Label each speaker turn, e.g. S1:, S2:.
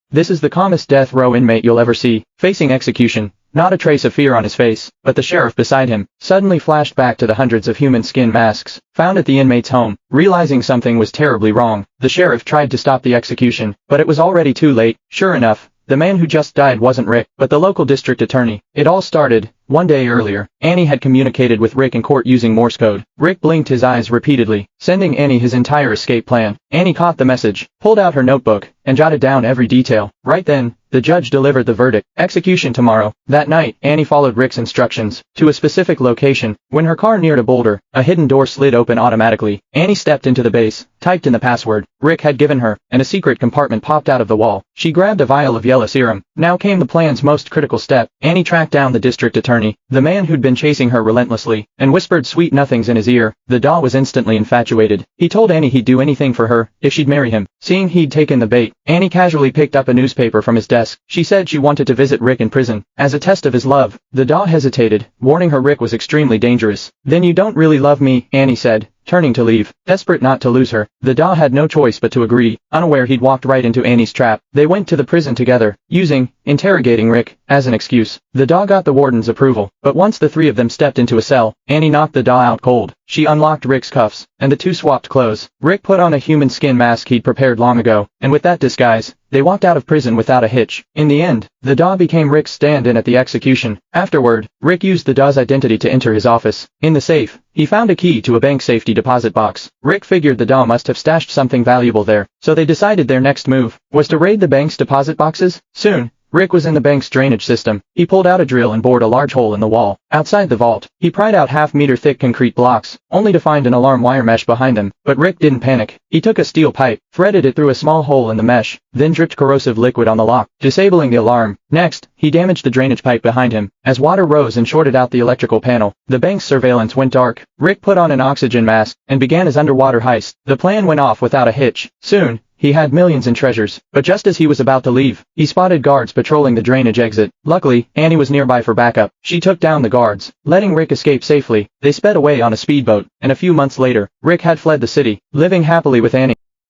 S1: This is the calmest death row inmate you'll ever see, facing execution. Not a trace of fear on his face, but the sheriff beside him suddenly flashed back to the hundreds of human skin masks found at the inmate's home. Realizing something was terribly wrong, the sheriff tried to stop the execution, but it was already too late. Sure enough, the man who just died wasn't Rick, but the local district attorney. It all started one day earlier. Annie had communicated with Rick in court using Morse code. Rick blinked his eyes repeatedly, sending Annie his entire escape plan. Annie caught the message, pulled out her notebook, and jotted down every detail. Right then, the judge delivered the verdict. Execution tomorrow. That night, Annie followed Rick's instructions to a specific location. When her car neared a boulder, a hidden door slid open automatically. Annie stepped into the base, typed in the password Rick had given her, and a secret compartment popped out of the wall. She grabbed a vial of yellow serum. Now came the plan's most critical step. Annie tracked down the district attorney, the man who'd been chasing her relentlessly, and whispered sweet nothings in his ear. The Daw was instantly infatuated. He told Annie he'd do anything for her if she'd marry him. Seeing he'd taken the bait, Annie casually picked up a newspaper from his desk. She said she wanted to visit Rick in prison. As a test of his love, the Daw hesitated, warning her Rick was extremely dangerous. Then you don't really love me, Annie said, turning to leave. Desperate not to lose her, the Daw had no choice but to agree, unaware he'd walked right into Annie's trap. They went to the prison together, using interrogating Rick as an excuse. The Daw got the warden's approval, but once the three of them stepped into a cell, Annie knocked the Daw out cold. She unlocked Rick's cuffs, and the two swapped clothes. Rick put on a human skin mask he'd prepared long ago, and with that disguise, they walked out of prison without a hitch. In the end, the Daw became Rick's stand-in at the execution. Afterward, Rick used the Daw's identity to enter his office. In the safe, he found a key to a bank safety deposit box. Rick figured the Daw must have stashed something valuable there, so they decided their next move was to raid the bank's deposit boxes. Soon, Rick was in the bank's drainage system. He pulled out a drill and bored a large hole in the wall. Outside the vault, he pried out half-meter-thick concrete blocks, only to find an alarm wire mesh behind them. But Rick didn't panic. He took a steel pipe, threaded it through a small hole in the mesh, then dripped corrosive liquid on the lock, disabling the alarm. Next, he damaged the drainage pipe behind him, as water rose and shorted out the electrical panel. The bank's surveillance went dark. Rick put on an oxygen mask, and began his underwater heist. The plan went off without a hitch. Soon, he had millions in treasures, but just as he was about to leave, he spotted guards patrolling the drainage exit. Luckily, Annie was nearby for backup. She took down the guards, letting Rick escape safely. They sped away on a speedboat, and a few months later, Rick had fled the city, living happily with Annie.